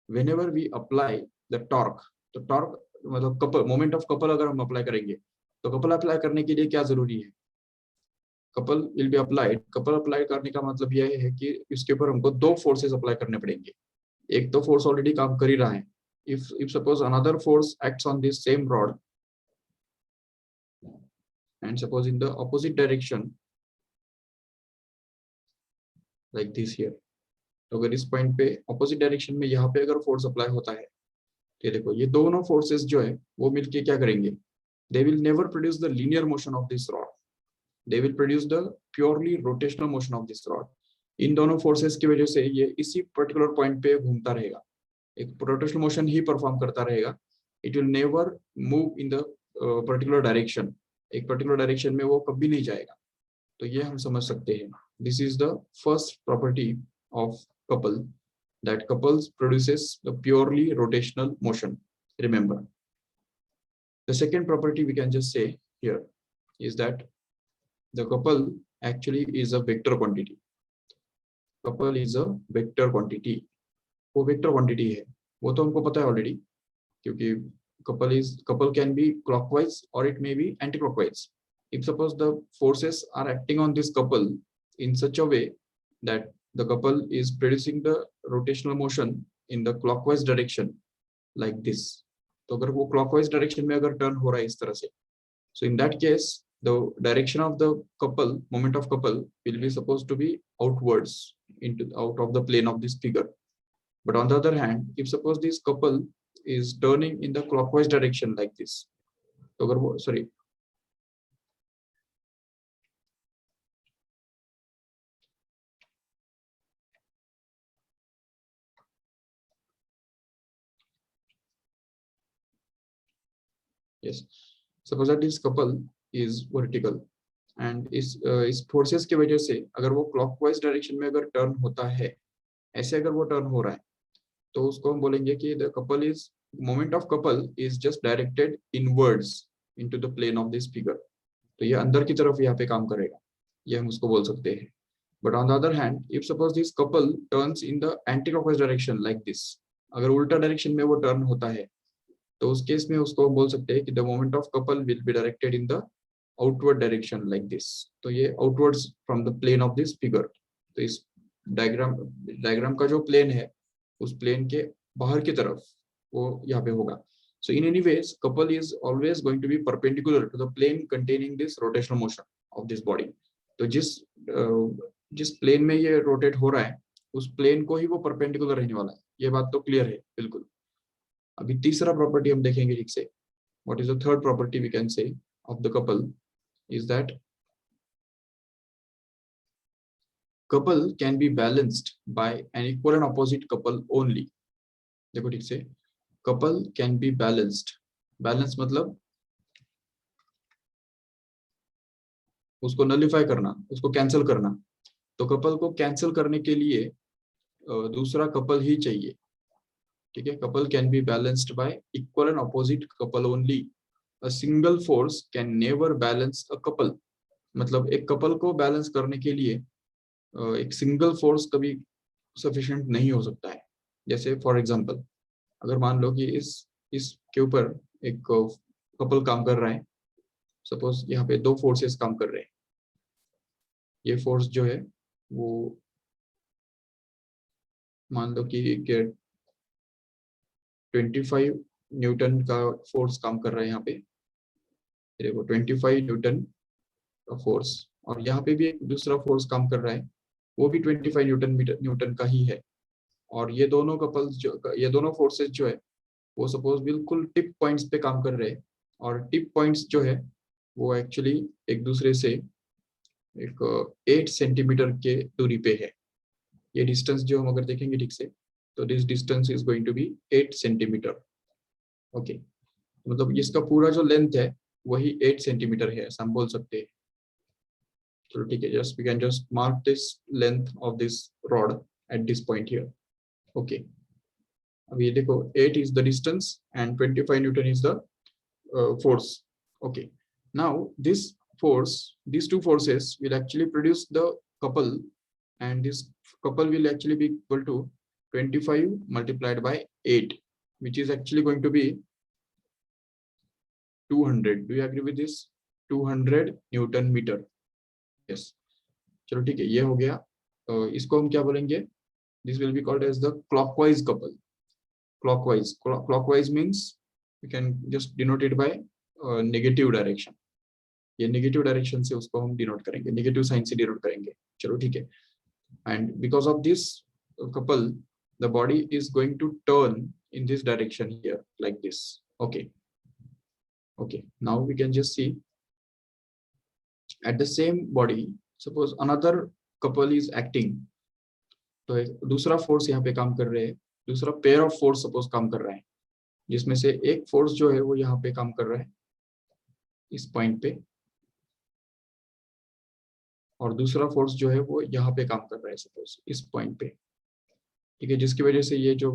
whenever we apply the torque, तो torque मतलब couple moment of couple अगर हम apply करेंगे, तो couple apply करने के लिए क्या जरूरी है, couple will be applied. Couple apply करने का मतलब यह है कि इसके ऊपर हमको दो फोर्सेस अप्लाई करने पड़ेंगे. एक तो फोर्स ऑलरेडी काम कर ही रहा है. if suppose another force acts on this same rod and suppose in the opposite direction like this here, तो अगर इस पॉइंट पे ऑपोजिट डायरेक्शन में यहाँ पे अगर फोर्स अप्लाई होता है, तो देखो ये दोनों फोर्सेस जो है वो मिलके क्या करेंगे, they will never produce the linear motion of this rod, they will produce the purely rotational motion of this rod. इन दोनों फोर्सेस की वजह से ये इसी पर्टिकुलर पॉइंट पे घूमता रहेगा, एक रोटेशनल मोशन ही परफॉर्म करता रहेगा. It will never move in the particular direction, एक पर्टिकुलर डायरेक्शन में वो कभी नहीं जाएगा. तो ये हम समझ सकते हैं. This is the first property of couple, that couples produces the purely rotational motion. Remember, the second property we can just say here is that the couple actually is a vector quantity. Couple is a vector quantity. वो vector quantity है. वो तो हमको पता है already, क्योंकि couple can be clockwise or it may be anti-clockwise. If suppose the forces are acting on this couple in such a way that the couple is producing the rotational motion in the clockwise direction like this, तो अगर वो clockwise direction में अगर turn हो रहा है इस तरह से, so in that case the direction of the couple, moment of couple will be supposed to be outwards, out of the plane of this figure. But on the other hand, if suppose this couple is turning in the clockwise direction like this, तो अगर वो sorry, yes, suppose that this couple is vertical and इस forces की वजह से अगर वो clockwise direction में अगर turn होता है, ऐसे अगर वो turn हो रहा है, तो उसको हम बोलेंगे कि the couple is, moment of couple is just directed inwards into the plane of this figure. तो ये अंदर की तरफ यहाँ पे काम करेगा, ये हम उसको बोल सकते हैं. But on the other hand, if suppose this couple turns in the anti-clockwise direction like this, अगर उल्टा डायरेक्शन में वो टर्न होता है, तो उस केस में उसको हम बोल सकते हैं कि the moment of couple will be directed in the outward direction like this. तो ये outwards from the plane of this figure. तो इस डायग्राम का जो प्लेन है, उस प्लेन के बाहर की तरफ वो यहाँ पे होगा. So in any ways, couple is always going to be perpendicular to the plane containing this rotational motion of this body. तो जिस प्लेन में ये रोटेट हो रहा है, उस प्लेन को ही वो परपेंडिकुलर रहने वाला है. ये बात तो क्लियर है बिल्कुल. अभी तीसरा प्रॉपर्टी हम देखेंगे ठीक से. What is the third property we can say of the couple is that couple can be balanced by an equal and opposite couple only. देखो ठीक से, couple can be balanced. Balance मतलब उसको नलिफाई करना, उसको कैंसिल करना. तो couple को कैंसिल करने के लिए दूसरा कपल ही चाहिए. ठीक है, couple can be balanced y equal and opposite couple only. A single force can never balance a couple. मतलब एक कपल को बैलेंस करने के लिए एक सिंगल फोर्स कभी सफिशिएंट नहीं हो सकता है. जैसे फॉर एग्जांपल, अगर मान लो कि इसके ऊपर एक कपल काम कर रहा है, सपोज यहाँ पे दो फोर्सेस काम कर रहे हैं. ये फोर्स जो है वो मान लो कि 25 न्यूटन का फोर्स काम कर रहा है यहाँ पे. देखो 25 न्यूटन का फोर्स, और यहाँ पे भी एक दूसरा फोर्स काम कर रहा है, वो भी 25 न्यूटन का ही है. और ये दोनों कपल्स ये दोनों फोर्सेस जो है वो सपोज बिल्कुल टिप पॉइंट्स पे काम कर रहे हैं. और टिप पॉइंट्स जो है वो एक्चुअली एक दूसरे से एक 8 सेंटीमीटर के दूरी पे है. ये डिस्टेंस जो हम अगर देखेंगे ठीक से, तो this distance is going to be 8 centimetre. Okay, मतलब इसका पूरा जो लेंथ है वही 8 सेंटीमीटर है, ऐसा हम बोल सकते हैं. चलो ठीक है, just we can just mark this length of this rod at this point here. Okay, अब ये देखो 8 is the distance and 25 Newton is the force. Okay, now these two forces will actually produce the couple, and this couple will actually be equal to 25 multiplied by 8, which is actually going to be 200. Do you agree with this? 200 Newton meter. Yes. चलो ठीक है, ये हो गया. इसको हम क्या बोलेंगे? This will be called as the clockwise couple. Clockwise means we can just denote it by negative direction. ये negative direction से उसको हम denote करेंगे, negative sign से denote करेंगे. चलो ठीक है. And because of this couple, the body is going to turn in this direction here like this. Okay. Now we can just see at the same body, suppose another couple is acting. तो एक दूसरा force यहाँ पे काम कर रहे हैं, दूसरा पेयर ऑफ फोर्स सपोज काम कर रहा है, जिसमें से एक फोर्स जो है वो यहाँ पे काम कर रहा है इस पॉइंट पे, और दूसरा फोर्स जो है वो यहाँ पे काम कर रहा है सपोज इस पॉइंट पे. ठीक है, जिसकी वजह से ये जो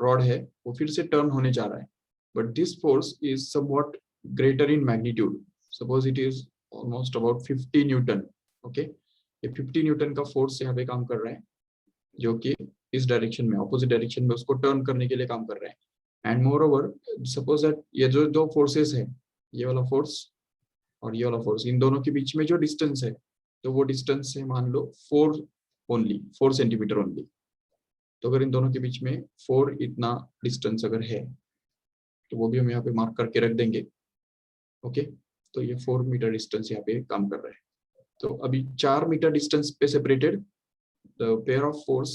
रॉड है वो फिर से टर्न होने जा रहा है. But this force is somewhat greater in magnitude. Suppose it is almost about 50 Newton. Okay, ये 50 न्यूटन का फोर्स यहाँ पे काम कर रहा है, जो कि इस डायरेक्शन में, ऑपोजिट डायरेक्शन में उसको टर्न करने के लिए काम कर रहे हैं। And more over suppose that ये जो दो फोर्सेस है, ये वाला फोर्स और ये वाला फोर्स, इन दोनों के बीच में जो डिस्टेंस है, तो वो डिस्टेंस है मान लो 4 सेंटीमीटर ओनली। तो अगर इन दोनों के बीच में 4 इतना डिस्टेंस अगर है, तो वो भी हम यहाँ पे मार्क करके रख देंगे। ओके, तो ये 4 मीटर डिस्टेंस यहाँ पे काम कर रहा है। तो अभी 4 मीटर डिस्टेंस पे separated the pair of force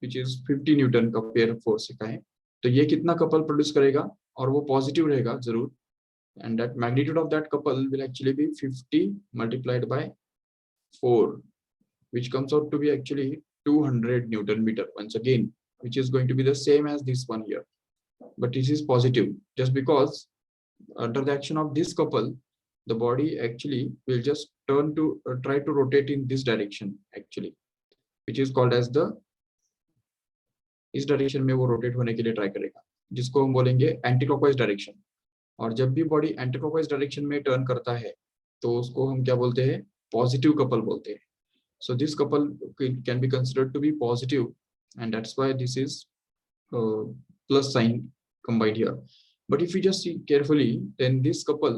which is 50 Newton का पेयर ऑफ फोर्स का है। तो ये कितना कपल प्रोड्यूस करेगा, और वो पॉजिटिव रहेगा जरूर, and that magnitude of that couple will actually be 50 multiplied by 4, which comes out to be actually 200 Newton meter once again, which is going to be the same as this one here. But this is positive just because under the action of this couple, the body actually will just turn to try to rotate in this direction actually, which is called as the, इस direction में वो rotate होने के लिए try करेगा, जिसको हम बोलेंगे एंटी क्लॉकवाइज डायरेक्शन। और जब भी बॉडी एंटी क्लॉकवाइज डायरेक्शन में टर्न करता है, तो उसको हम क्या बोलते हैं, पॉजिटिव कपल बोलते हैं। So this couple can be considered to be positive, and that's why this is plus sign combined here. But if you just see carefully, then this couple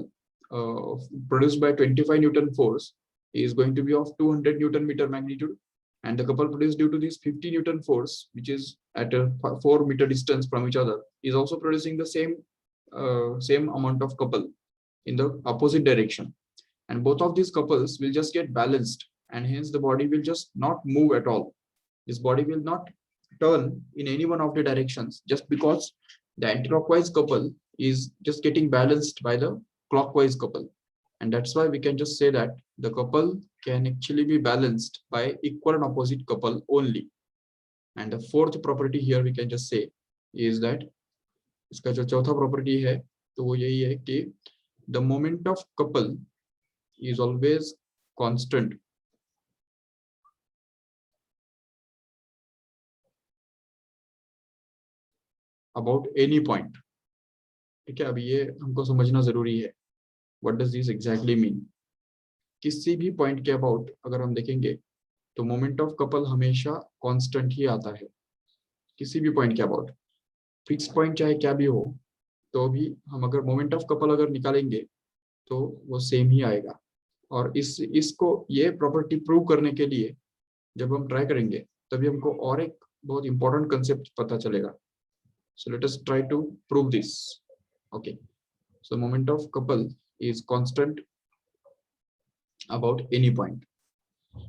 produced by 25 Newton force is going to be of 200 Newton meter magnitude, and the couple produced due to this 50 Newton force, which is at a 4 meter distance from each other, is also producing the same amount of couple in the opposite direction, and both of these couples will just get balanced, and hence the body will just not move at all. This body will not turn in any one of the directions, just because the anti-clockwise couple is just getting balanced by the clockwise couple. And that's why we can just say that the couple can actually be balanced by equal and opposite couple only. And the fourth property here we can just say is that, इसका जो चौथा property है, तो वो यही है कि the moment of couple is always constant about any point. ठीक है, अभी ये हमको समझना जरूरी है, what does this exactly mean. किसी भी पॉइंट के अबाउट अगर हम देखेंगे, तो मोमेंट ऑफ कपल हमेशा कांस्टेंट ही आता है, किसी भी पॉइंट के अबाउट। फिक्स पॉइंट चाहे क्या भी हो, तो भी हम अगर मोमेंट ऑफ कपल अगर निकालेंगे, तो वो सेम ही आएगा। और इसको ये प्रॉपर्टी प्रूव करने के लिए जब हम ट्राई करेंगे, तभी हमको और एक बहुत इंपॉर्टेंट कंसेप्ट पता चलेगा। So let us try to prove this. Okay, so moment of couple is constant about any point.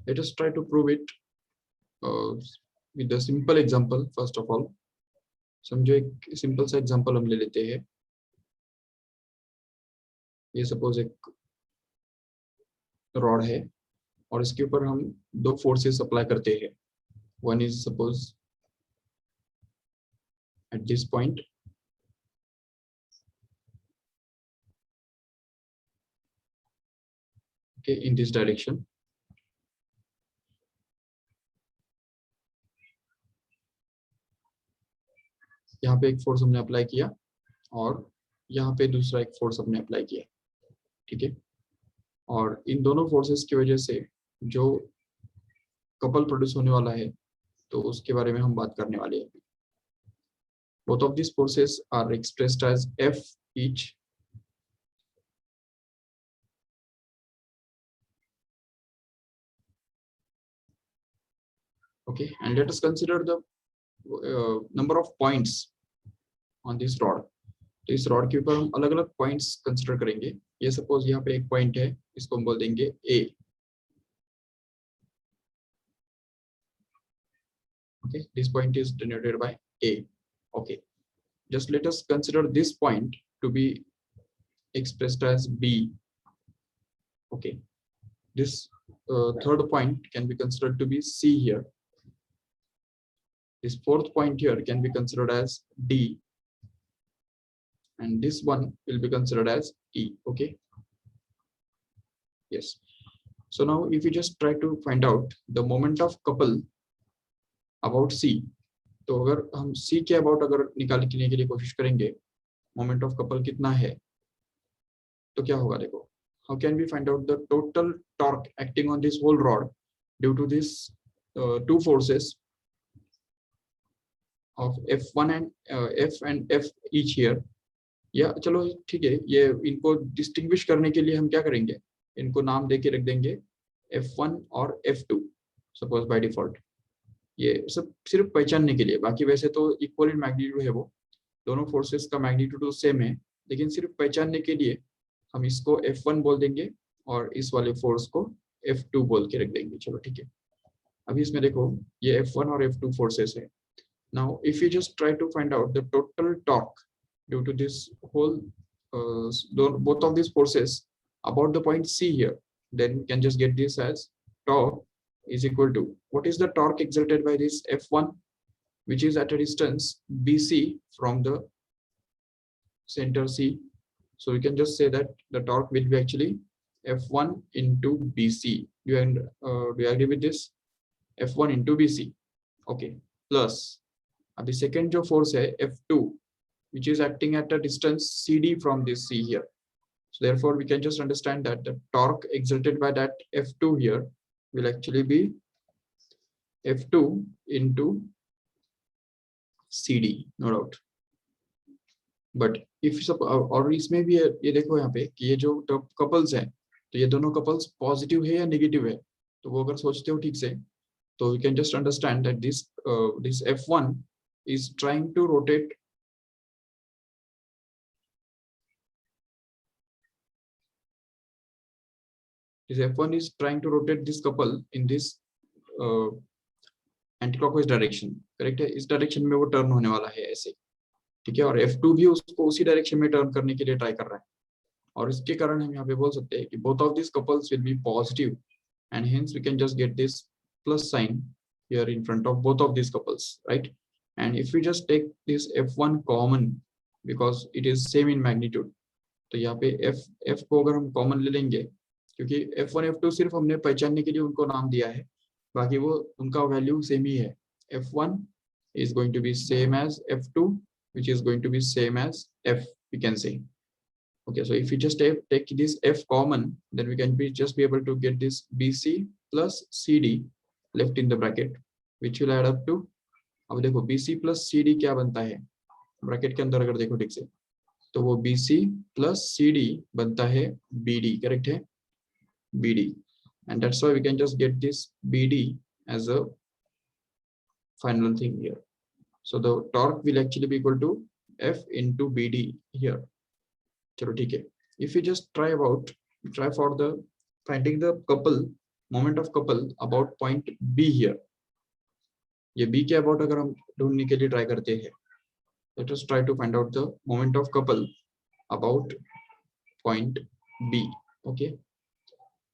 Let us try to prove it with a simple example. First of all, समझो एक simple सा example हम ले लेते हैं। ये suppose एक rod है, और इसके ऊपर हम दो फोर्सेस अप्लाई करते हैं। One is suppose at this point, okay, in this direction, यहाँ पे एक फोर्स हमने अप्लाई किया, और यहाँ पे दूसरा एक फोर्स हमने अप्लाई किया। ठीक है, और इन दोनों फोर्सेस की वजह से जो कपल प्रोड्यूस होने वाला है, तो उसके बारे में हम बात करने वाले हैं। Both of these forces are expressed as F each. Okay, and let us consider the number of points on this rod. तो इस रॉड के ऊपर हम अलग अलग पॉइंट्स कंसिडर करेंगे। ये सपोज यहाँ पे एक पॉइंट है, इसको हम बोल देंगे A. Okay, this point is denoted by A. Okay, just let us consider this point to be expressed as B. Okay, this third point can be considered to be C here. This fourth point here can be considered as D, and this one will be considered as E. Okay, yes. So now if you just try to find out the moment of couple about C, तो अगर हम C के about अगर निकालने के लिए कोशिश करेंगे, मोमेंट ऑफ कपल कितना है, तो क्या होगा, देखो, how can we find out the total torque acting on this whole rod due to this two forces of F1 and F and F each here, या चलो ठीक है, ये इनको डिस्टिंग्विश करने के लिए हम क्या करेंगे, इनको नाम दे के रख देंगे F1 और F2 सपोज बाय डिफॉल्ट। ये सब सिर्फ पहचानने के लिए, बाकी वैसे तो इक्वल इन मैग्नीट्यूड है, वो दोनों फोर्सेस का मैग्नीट्यूड तो सेम है, लेकिन सिर्फ पहचानने के लिए हम इसको F1 बोल देंगे और इस वाले फोर्स को F2 बोल के रख देंगे। चलो ठीक है, अभी इसमें देखो ये F1 और F2 फोर्सेस है। Now if you just try to find out the total torque due to this whole both of these forces about the point C here, then we can just get this as torque is equal to, what is the torque exerted by this F1, which is at a distance BC from the center C. So we can just say that the torque will be actually F1 into BC. Do you agree with this? F1 into BC. Okay. Plus the second जो force है F2, which is acting at a distance CD from this C here. So therefore we can just understand that the torque exerted by that F2 here will actually be F2 into CD, no doubt. But if और इसमें भी ये देखो यहाँ पे कि ये जो कपल्स हैं, तो ये दोनों कपल्स पॉजिटिव है या नेगेटिव है, तो वो अगर सोचते हो ठीक से, तो we can just understand that this F1 is trying to rotate this couple in this anticlockwise direction, correct है, इस डायरेक्शन में वो टर्न होने वाला है ऐसे, ठीक है, और F2 भी उसको उसी डायरेक्शन में टर्न करने के लिए ट्राई कर रहा है, और इसके कारण हम यहाँ पे बोल सकते हैं कि both of these couples will be positive and hence we can just get this plus sign here in front of both of these couples, right? And if we just take this F1 common because it is same in magnitude, तो यहाँ पे F को अगर हम common ले लेंगे, क्योंकि F1 F2 सिर्फ हमने पहचानने के लिए उनको नाम दिया है, बाकी वो उनका वैल्यू सेम ही है। F1 is going to be same as F2, which is going to be same as F, we can say. Okay, so if you just take this F common, then we can just be able to get this BC plus CD left in the bracket, which will add up to, अब देखो BC plus CD क्या बनता है bracket के अंदर, अगर देखो ठीक से, तो वो BC plus CD बनता है BD, करेक्ट है, BD, and that's why we can just get this BD as a final thing here. So the torque will actually be equal to F into BD here. चलो ठीक है, if you just try for the finding the moment of couple about point B here, ये B के about अगर हम ढूंढने के लिए ट्राई करते हैं, let us try to find out the moment of couple about point B. Okay,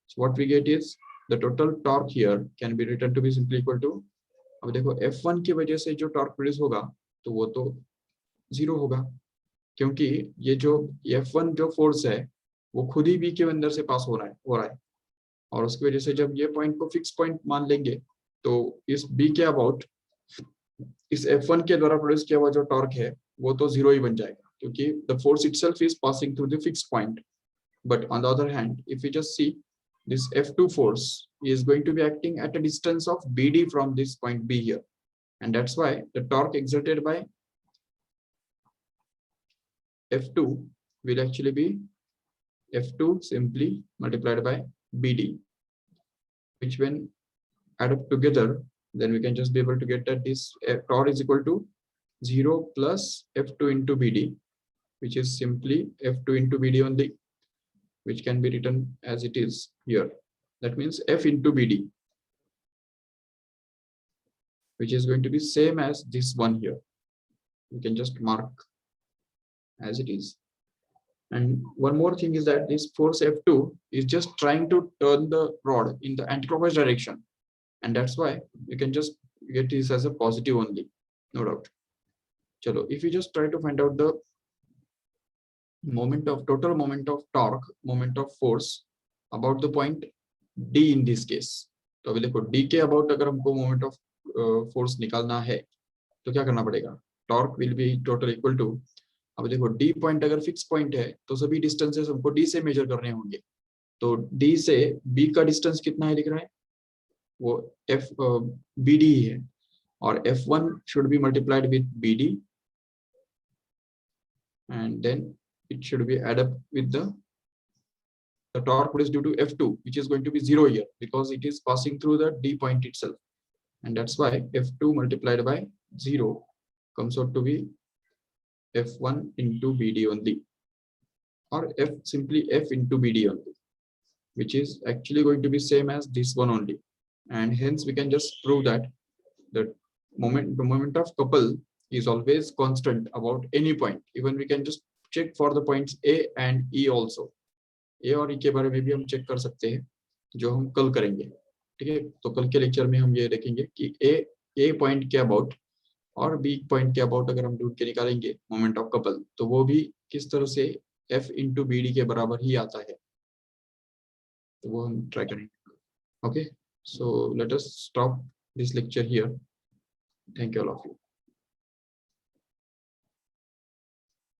so what we get is the total torque here can be written to be simply equal to, अब देखो F1 की वजह से जो torque produce होगा तो वो तो 0 होगा, क्योंकि ये जो F1 जो फोर्स है वो खुद ही B के अंदर से पास हो रहा है, और उसकी वजह से जब ये पॉइंट को फिक्स पॉइंट मान लेंगे तो इस B के अबाउट इस F1 के द्वारा प्रोड्यूस किया हुआ जो टॉर्क है वो तो 0 ही बन जाएगा, क्योंकि the force itself is passing through the fix point. But on the other hand, if you just see, this F2 force is going to be acting at a distance of BD from this point B here, and that's why the torque exerted by F2 will actually be F2 simply multiplied by BD, which when add up together, then we can just be able to get that this torque is equal to 0 plus F2 into BD, which is simply F2 into BD only, which can be written as it is here. That means F into BD, which is going to be same as this one here. You can just mark as it is. And one more thing is that this force F2 is just trying to turn the rod in the anti-clockwise direction, and that's why you can just get this as a positive only, no doubt. Chalo, if you just try to find out the total moment of torque, moment of force about the point D in this case, तो अभी देखो D के about अगर हमको moment of force निकालना है तो क्या करना पड़ेगा, torque will be total equal to, अब देखो D पॉइंट अगर फिक्स पॉइंट है तो सभी डिस्टेंसेस हमको D से मेजर करने होंगे, तो D से B का डिस्टेंस कितना है दिख रहा है, वो BD है, और F1 should be multiplied with BD, and then it should be add up with the torque produced due to F2, which is going to be 0 here because it is passing through the D point itself, and that's why F2 multiplied by 0 comes out to be F1 into BD only, or simply F into BD only, which is actually going to be same as this one only. And hence we can just prove that the moment of couple is always constant about any point. Even we can just check for the points A and E also. ए और ई के बारे में भी हम check कर सकते हैं, जो हम कल करेंगे। ठीक है, तो कल के लेक्चर में हम ये देखेंगे कि ए पॉइंट के अबाउट और बी पॉइंट के अबाउट अगर हम ढूंढ के निकालेंगे मोमेंट ऑफ कपल, तो वो भी किस तरह से एफ इंटू बी डी के बराबर ही आता है, तो वो हम ट्राई करेंगे। Okay, so let us stop this lecture here. Thank you all of you.